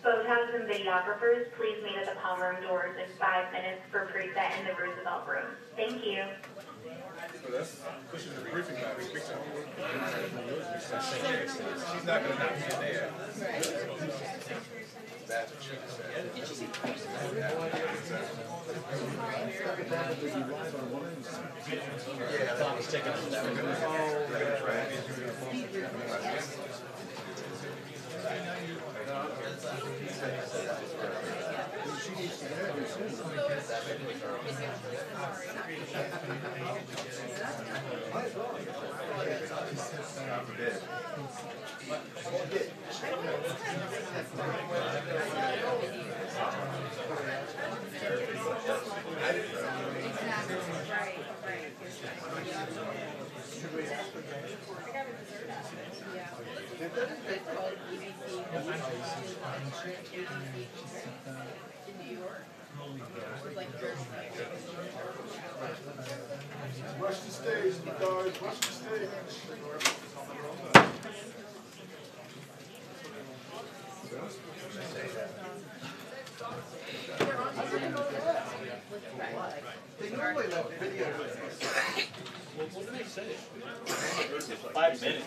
Photos and videographers, please meet at the palm room doors in 5 minutes for preset in the Roosevelt room. Thank you. So this is a briefing that we speak to. She's not going to not be there. That's what she said. Yeah, that was taken. We're going to try it. Rush the stage, my guys, rush the stage. They normally let video. What do they say? 5 minutes.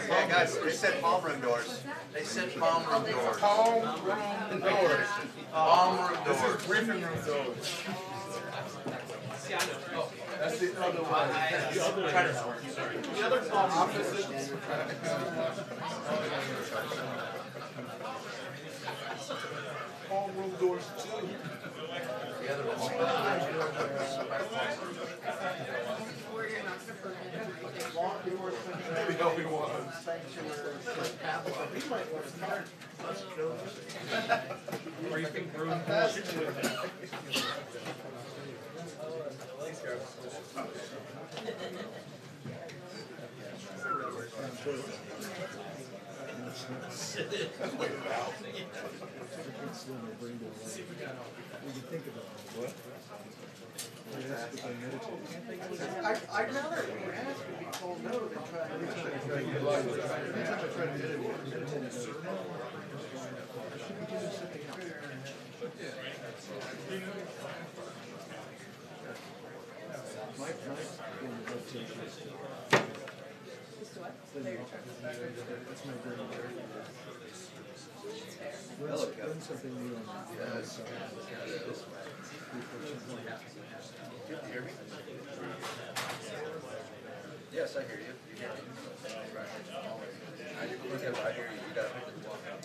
Yeah, guys, they said palm room doors. They said palm room doors. Palm room doors. Palm room This doors. is briefing room doors. That's the other one. The other Opposite. Palm room doors too. The other one. Maybe help me one. Briefing room. I'd rather be asked to be told no than try to Something new on Yes, I hear you. I hear you. You got to walk out.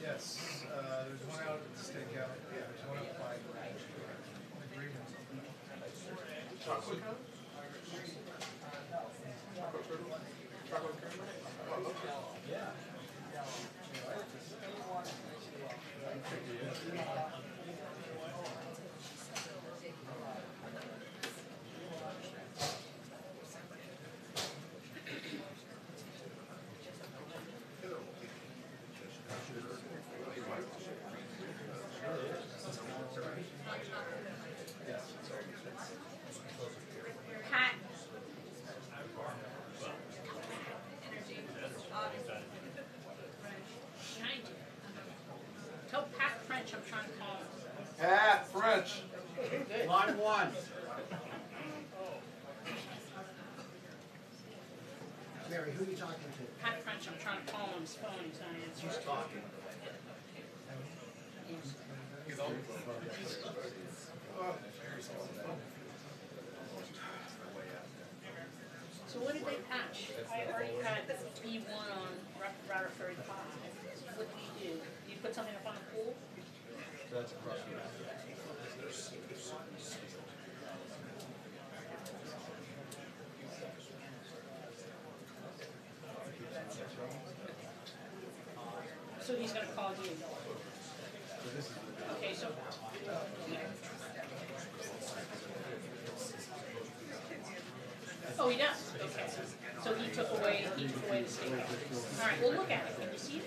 Yes, there's one out at the stakeout. Yeah, there's one up by agreement. Chocolate coat? Chocolate turtle? Chocolate turtle? Yeah. Pat. Tell Pat French I'm trying to call him. Pat French. Line one. Mary, who are you talking to? Pat French, I'm trying to call him on his phone. He's not answering. Who's talking? So what did they patch? I already had B1 on router 35. What do you do? You put something up on the pool? That's across the road. So he's going to call you. Okay, so. Oh, he does? Okay. So he took away the statement. All right, we'll look at it. Can you see it?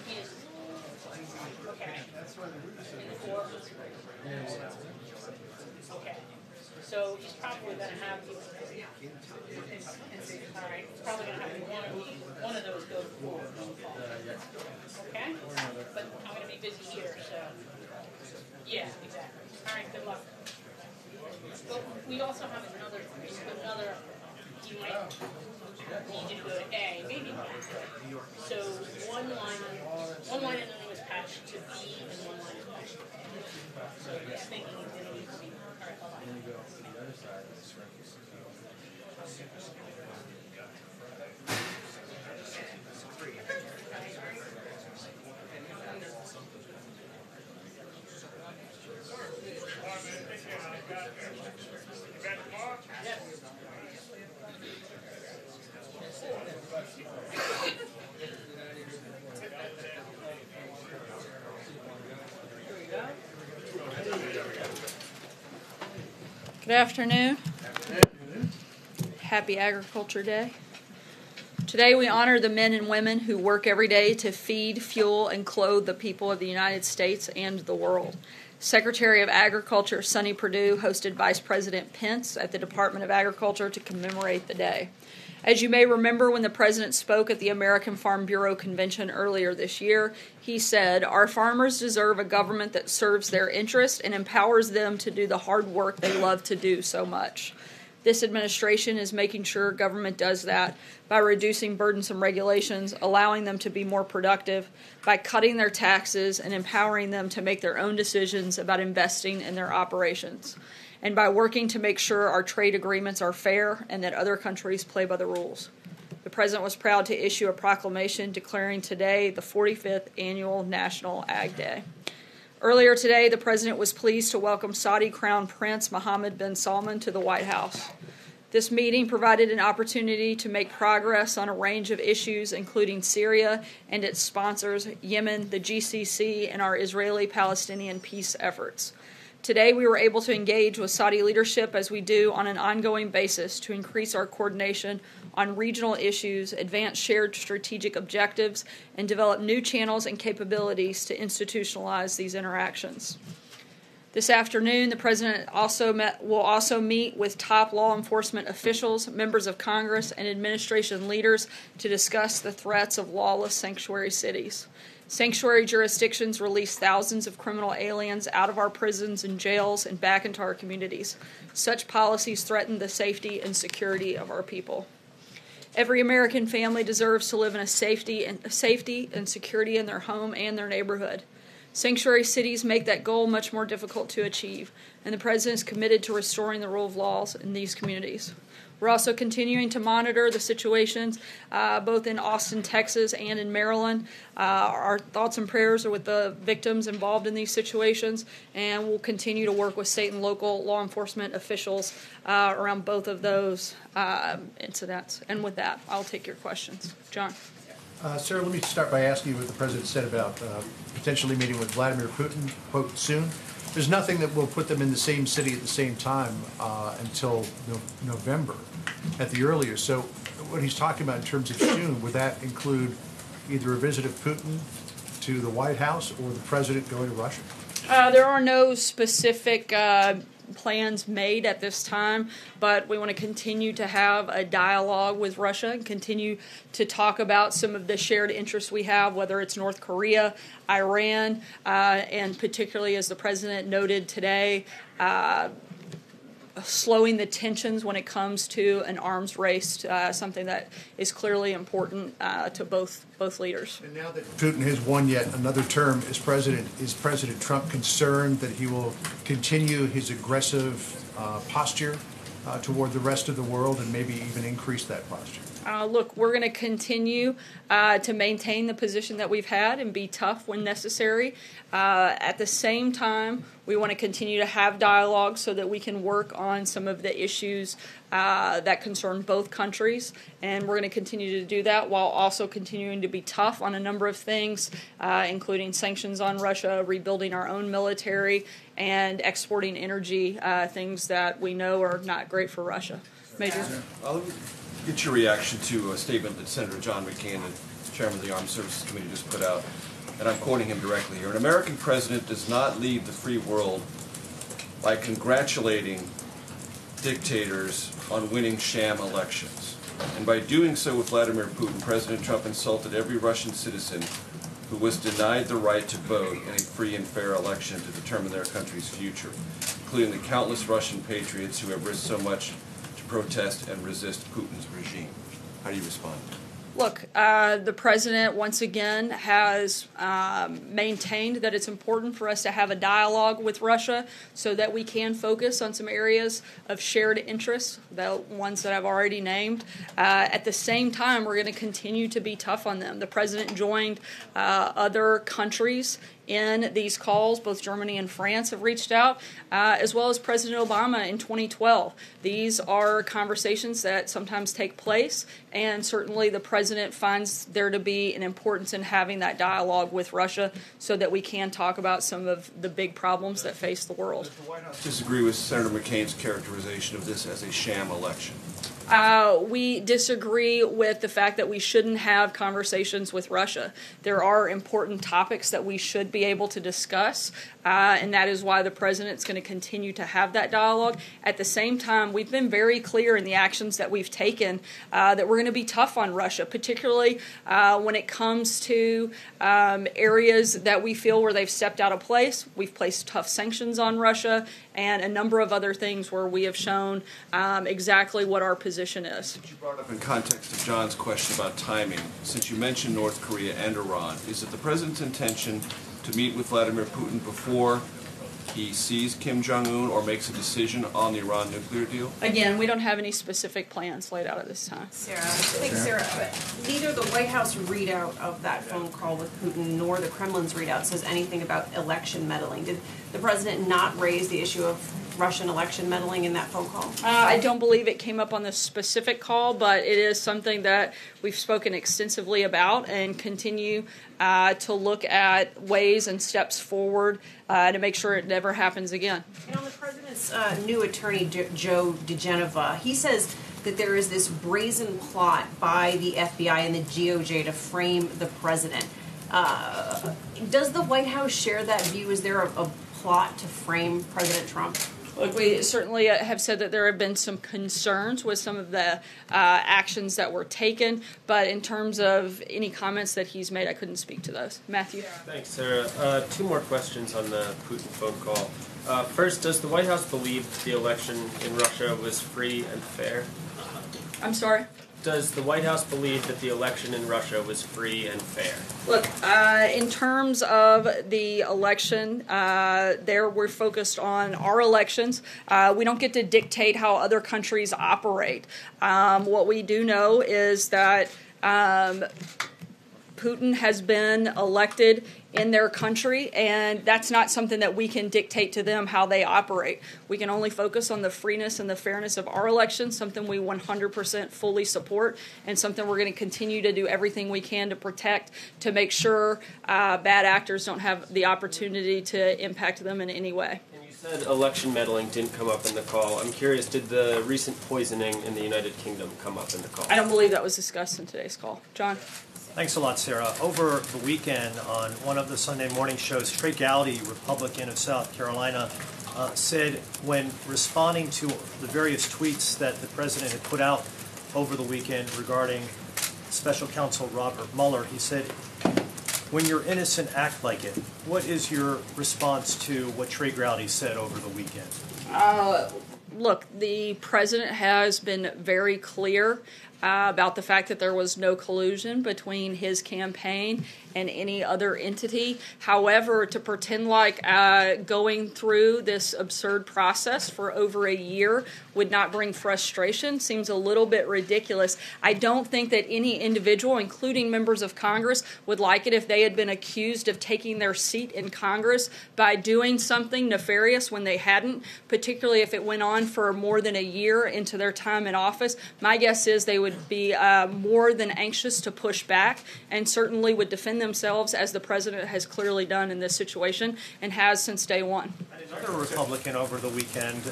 He is. Okay. In the core. Okay. So he's probably going to have you. All right. He's probably going to have one of those go forward. Okay? But I'm going to be busy here, so. Yeah, exactly. All right, good luck. But we also have another, you might need you to go to A, maybe not. So one line in the was patched to B and one line is patched to A. So he's thinking it didn't need to be. All right, hold on. Good afternoon. Happy Agriculture Day. Today we honor the men and women who work every day to feed, fuel, and clothe the people of the United States and the world. Secretary of Agriculture Sonny Perdue hosted Vice President Pence at the Department of Agriculture to commemorate the day. As you may remember, when the President spoke at the American Farm Bureau Convention earlier this year, he said, "Our farmers deserve a government that serves their interest and empowers them to do the hard work they love to do so much." This administration is making sure government does that by reducing burdensome regulations, allowing them to be more productive, by cutting their taxes and empowering them to make their own decisions about investing in their operations, and by working to make sure our trade agreements are fair and that other countries play by the rules. The President was proud to issue a proclamation declaring today the 45th Annual National Ag Day. Earlier today, the President was pleased to welcome Saudi Crown Prince Mohammed bin Salman to the White House. This meeting provided an opportunity to make progress on a range of issues, including Syria and its sponsors, Yemen, the GCC, and our Israeli-Palestinian peace efforts. Today, we were able to engage with Saudi leadership as we do on an ongoing basis to increase our coordination on regional issues, advance shared strategic objectives, and develop new channels and capabilities to institutionalize these interactions. This afternoon, the President will also meet with top law enforcement officials, members of Congress, and administration leaders to discuss the threats of lawless sanctuary cities. Sanctuary jurisdictions release thousands of criminal aliens out of our prisons and jails and back into our communities. Such policies threaten the safety and security of our people. Every American family deserves to live in safety and security in their home and their neighborhood. Sanctuary cities make that goal much more difficult to achieve, and the President is committed to restoring the rule of law in these communities. We're also continuing to monitor the situations both in Austin, Texas, and in Maryland. Our thoughts and prayers are with the victims involved in these situations, and we'll continue to work with state and local law enforcement officials around both of those incidents. And with that, I'll take your questions. John. Sarah, let me start by asking you what the President said about potentially meeting with Vladimir Putin, quote, soon. There's nothing that will put them in the same city at the same time until November at the earliest. So what he's talking about in terms of soon, would that include either a visit of Putin to the White House or the President going to Russia? There are no specific plans made at this time, but we want to continue to have a dialogue with Russia and continue to talk about some of the shared interests we have, whether it's North Korea, Iran, and particularly, as the President noted today, slowing the tensions when it comes to an arms race, something that is clearly important to both leaders. And now that Putin has won yet another term as president, is President Trump concerned that he will continue his aggressive posture toward the rest of the world and maybe even increase that posture? Look, we're going to continue to maintain the position that we've had and be tough when necessary. At the same time, we want to continue to have dialogue so that we can work on some of the issues that concern both countries. And we're going to continue to do that while also continuing to be tough on a number of things, including sanctions on Russia, rebuilding our own military, and exporting energy, things that we know are not great for Russia. Major? I'll get your reaction to a statement that Senator John McCain, the chairman of the Armed Services Committee, just put out, and I'm quoting him directly here. An American president does not lead the free world by congratulating dictators on winning sham elections. And by doing so with Vladimir Putin, President Trump insulted every Russian citizen who was denied the right to vote in a free and fair election to determine their country's future, including the countless Russian patriots who have risked so much to protest and resist Putin's regime. How do you respond? Look, the President, once again, has maintained that it's important for us to have a dialogue with Russia so that we can focus on some areas of shared interest, the ones that I've already named. At the same time, we're going to continue to be tough on them. The President joined other countries in these calls. Both Germany and France have reached out, as well as President Obama in 2012. These are conversations that sometimes take place, and certainly the President finds there to be an importance in having that dialogue with Russia so that we can talk about some of the big problems that face the world. Does the White House disagree with Senator McCain's characterization of this as a sham election? We disagree with the fact that we shouldn't have conversations with Russia. There are important topics that we should be able to discuss, and that is why the President's going to continue to have that dialogue. At the same time, we've been very clear in the actions that we've taken that we're going to be tough on Russia, particularly when it comes to areas that we feel where they've stepped out of place. We've placed tough sanctions on Russia and a number of other things where we have shown exactly what our position is. You brought up in context of John's question about timing, since you mentioned North Korea and Iran, is it the President's intention to meet with Vladimir Putin before he sees Kim Jong-un or makes a decision on the Iran nuclear deal? Again, we don't have any specific plans laid out at this time. Sarah, neither the White House readout of that phone call with Putin nor the Kremlin's readout says anything about election meddling. Did the President not raise the issue of Russian election meddling in that phone call? I don't believe it came up on this specific call, but it is something that we've spoken extensively about and continue to look at ways and steps forward to make sure it never happens again. And on the President's new attorney, Joe DeGeneva, he says that there is this brazen plot by the FBI and the DOJ to frame the President. Does the White House share that view? Is there a plot to frame President Trump? Look, we certainly have said that there have been some concerns with some of the actions that were taken, but in terms of any comments that he's made, I couldn't speak to those. Matthew? Thanks, Sarah. Two more questions on the Putin phone call. First, does the White House believe that the election in Russia was free and fair? I'm sorry? Does the White House believe that the election in Russia was free and fair? Look, in terms of the election, there we're focused on our elections. We don't get to dictate how other countries operate. What we do know is that Putin has been elected in their country, and that's not something that we can dictate to them how they operate. We can only focus on the freeness and the fairness of our elections, something we 100% fully support, and something we're going to continue to do everything we can to protect, to make sure bad actors don't have the opportunity to impact them in any way. And you said election meddling didn't come up in the call. I'm curious, did the recent poisoning in the United Kingdom come up in the call? I don't believe that was discussed in today's call. John? Thanks a lot, Sarah. Over the weekend on one of the Sunday morning shows, Trey Gowdy, Republican of South Carolina, said when responding to the various tweets that the president had put out over the weekend regarding special counsel Robert Mueller, he said, when you're innocent, act like it. What is your response to what Trey Gowdy said over the weekend? Look, the president has been very clear about the fact that there was no collusion between his campaign and any other entity. However, to pretend like going through this absurd process for over a year would not bring frustration seems a little bit ridiculous. I don't think that any individual, including members of Congress, would like it if they had been accused of taking their seat in Congress by doing something nefarious when they hadn't, particularly if it went on for more than a year into their time in office. My guess is they would be more than anxious to push back and certainly would defend themselves, as the president has clearly done in this situation and has since day one. Another Republican over the weekend,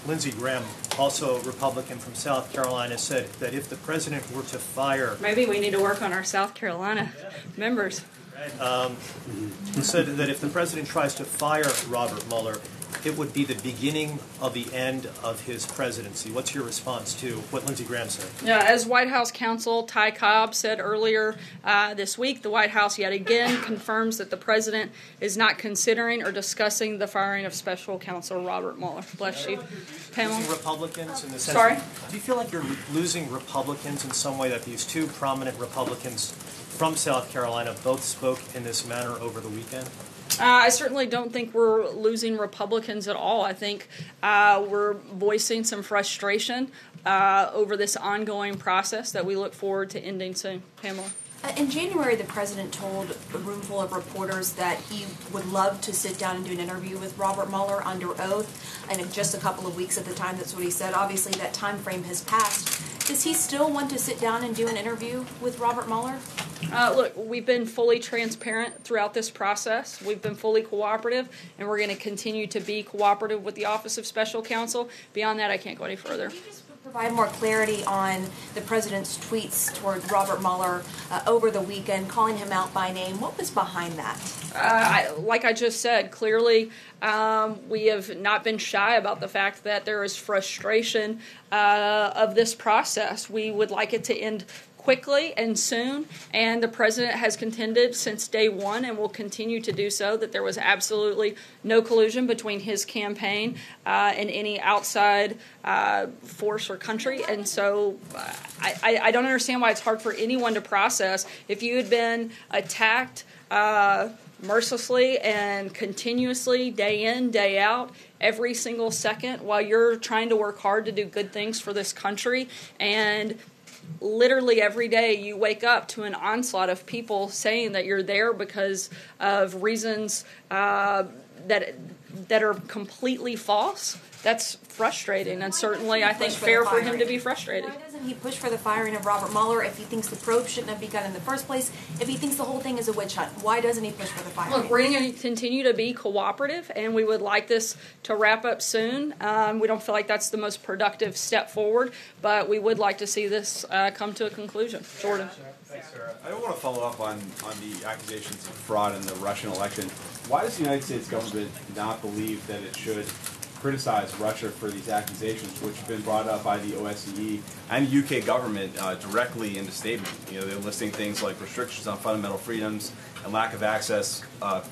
Lindsey Graham, also a Republican from South Carolina, said that if the president were to fire... Maybe we need to work on our South Carolina members. He said that if the president tries to fire Robert Mueller, it would be the beginning of the end of his presidency. What's your response to what Lindsey Graham said? Yeah, as White House counsel Ty Cobb said earlier this week, the White House yet again confirms that the president is not considering or discussing the firing of special counsel Robert Mueller. Bless you. Pamela? Losing Republicans in the sense. Sorry? Do you feel like you're losing Republicans in some way, that these two prominent Republicans from South Carolina both spoke in this manner over the weekend? I certainly don't think we're losing Republicans at all. I think we're voicing some frustration over this ongoing process that we look forward to ending soon. Pamela? In January, the president told a room full of reporters that he would love to sit down and do an interview with Robert Mueller under oath. And in just a couple of weeks at the time, that's what he said. Obviously, that time frame has passed. Does he still want to sit down and do an interview with Robert Mueller? Look, we've been fully transparent throughout this process. We've been fully cooperative, and we're going to continue to be cooperative with the Office of Special Counsel. Beyond that, I can't go any further. Can you just provide more clarity on the president's tweets toward Robert Mueller over the weekend, calling him out by name? What was behind that? Like I just said, clearly we have not been shy about the fact that there is frustration of this process. We would like it to end quickly and soon, and the president has contended since day one and will continue to do so that there was absolutely no collusion between his campaign and any outside force or country. And so I don't understand why it's hard for anyone to process. If you had been attacked mercilessly and continuously, day in, day out, every single second, while you're trying to work hard to do good things for this country, and literally every day you wake up to an onslaught of people saying that you're there because of reasons that are completely false, that's frustrating, and certainly I think fair for him to be frustrated. Why doesn't he push for the firing of Robert Mueller if he thinks the probe shouldn't have begun in the first place? If he thinks the whole thing is a witch hunt, why doesn't he push for the firing? Look, we're going to continue to be cooperative, and we would like this to wrap up soon. We don't feel like that's the most productive step forward, but we would like to see this come to a conclusion. Jordan. Thanks, Sarah. I want to follow up on the accusations of fraud in the Russian election. Why does the United States government not believe that it should criticize Russia for these accusations, which have been brought up by the OSCE and the UK government directly in the statement. You know, they're listing things like restrictions on fundamental freedoms and lack of access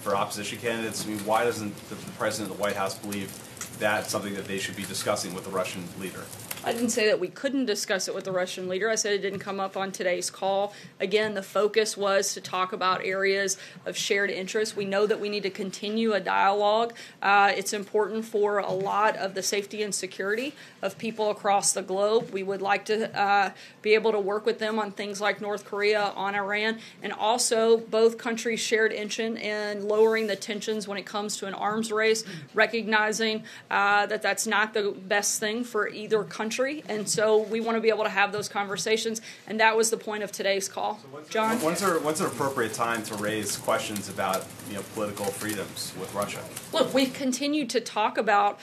for opposition candidates. I mean, why doesn't the President of the White House believe that's something that they should be discussing with the Russian leader? I didn't say that we couldn't discuss it with the Russian leader. I said it didn't come up on today's call. Again, the focus was to talk about areas of shared interest. We know that we need to continue a dialogue. It's important for a lot of the safety and security of people across the globe. We would like to be able to work with them on things like North Korea, on Iran, and also both countries shared interest in lowering the tensions when it comes to an arms race, recognizing that that's not the best thing for either country. And so we want to be able to have those conversations, and that was the point of today's call. John? When's an appropriate time to raise questions about, you know, political freedoms with Russia? Look, we've continued to talk about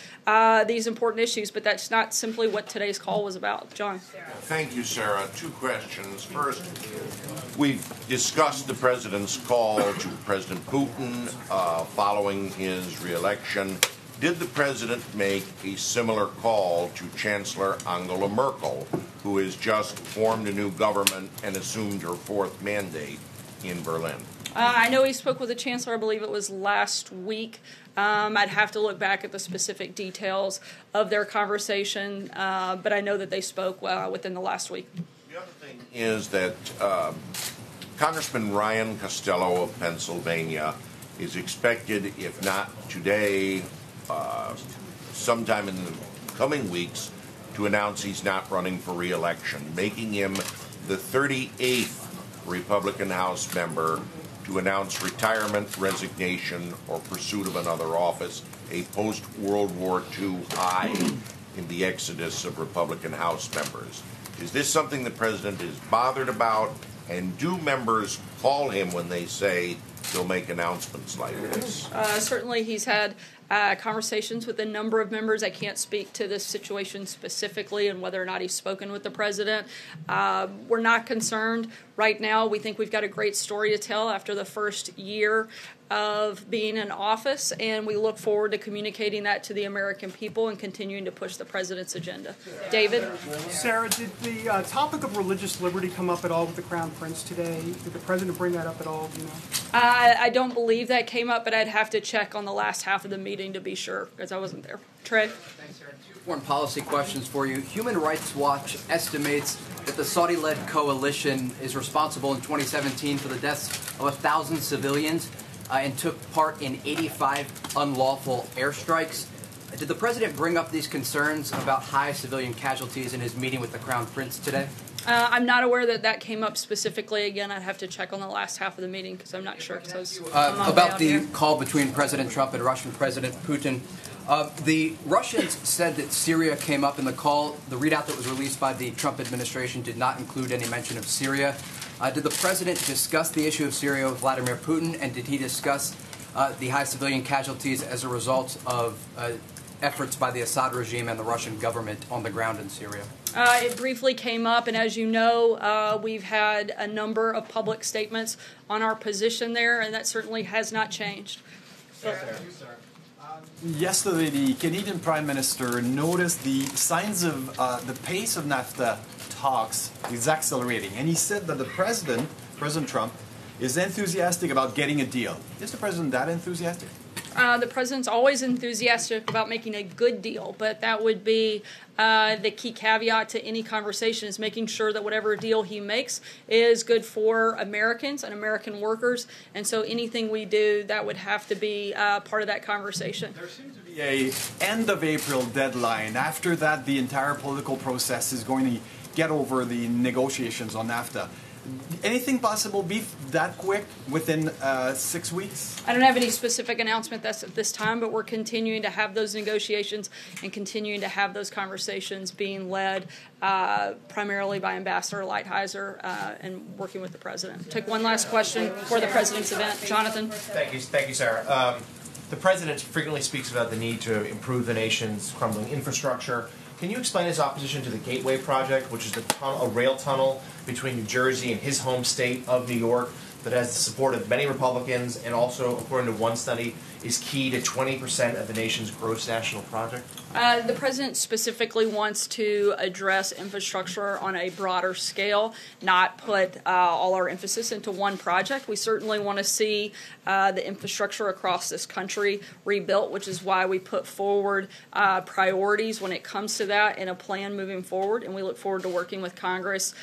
these important issues, but that's not simply what today's call was about. John? Thank you, Sarah. Two questions. First, we've discussed the President's call to President Putin following his re-election. Did the President make a similar call to Chancellor Angela Merkel, who has just formed a new government and assumed her fourth mandate in Berlin? I know he spoke with the Chancellor, I believe it was last week. I'd have to look back at the specific details of their conversation, but I know that they spoke within the last week. The other thing is that Congressman Ryan Costello of Pennsylvania is expected, if not today, sometime in the coming weeks, to announce he's not running for re-election, making him the 38th Republican House member to announce retirement, resignation, or pursuit of another office, a post-World War II high in the exodus of Republican House members. Is this something the President is bothered about, and do members call him when they say he'll make announcements like this? Certainly he's had conversations with a number of members. I can't speak to this situation specifically and whether or not he's spoken with the President. We're not concerned right now. We think we've got a great story to tell after the first year of being in office, and we look forward to communicating that to the American people and continuing to push the President's agenda. David? Sarah, did the topic of religious liberty come up at all with the Crown Prince today? Did the President bring that up at all, do you know? I don't believe that came up, but I'd have to check on the last half of the meeting to be sure, because I wasn't there. Trey? Thanks, Sarah. Two foreign policy questions for you. Human Rights Watch estimates that the Saudi-led coalition is responsible in 2017 for the deaths of 1,000 civilians and took part in 85 unlawful airstrikes. Did the President bring up these concerns about high civilian casualties in his meeting with the Crown Prince today? I'm not aware that that came up specifically. Again, I'd have to check on the last half of the meeting because I'm not sure. About the call between President Trump and Russian President Putin. The Russians said that Syria came up in the call. The readout that was released by the Trump administration did not include any mention of Syria. Did the President discuss the issue of Syria with Vladimir Putin, and did he discuss the high civilian casualties as a result of efforts by the Assad regime and the Russian government on the ground in Syria? It briefly came up, and as you know, we've had a number of public statements on our position there, and that certainly has not changed. Yesterday, the Canadian Prime Minister noticed the signs of the pace of NAFTA talks is accelerating, and he said that the President Trump, is enthusiastic about getting a deal. Is the President that enthusiastic? The President's always enthusiastic about making a good deal, but that would be the key caveat to any conversation is making sure that whatever deal he makes is good for Americans and American workers, and so anything we do, that would have to be part of that conversation. There seems to be a end of April deadline. After that, the entire political process is going to get over the negotiations on NAFTA. Anything possible be that quick within 6 weeks? I don't have any specific announcement at this time, but we're continuing to have those negotiations and continuing to have those conversations being led primarily by Ambassador Lighthizer and working with the President. Take one last question for the President's event. Jonathan? Thank you, Sarah. The President frequently speaks about the need to improve the nation's crumbling infrastructure. Can you explain his opposition to the Gateway Project, which is a rail tunnel between New Jersey and his home state of New York that has the support of many Republicans and also, according to one study, is key to 20% of the nation's gross national product? The president specifically wants to address infrastructure on a broader scale, not put all our emphasis into one project. We certainly want to see the infrastructure across this country rebuilt, which is why we put forward priorities when it comes to that in a plan moving forward, and we look forward to working with Congress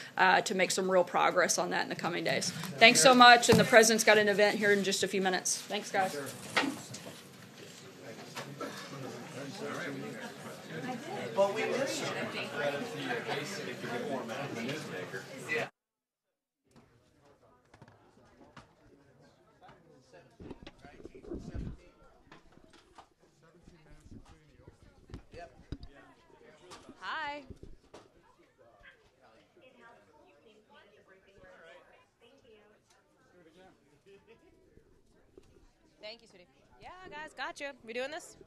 to make some real progress on that in the coming days. Thanks so much, and the president's got an event here in just a few minutes. Thanks, guys. But we missed it. Yeah. Hi. Thank you, sweetie. Yeah, guys, gotcha. We doing this?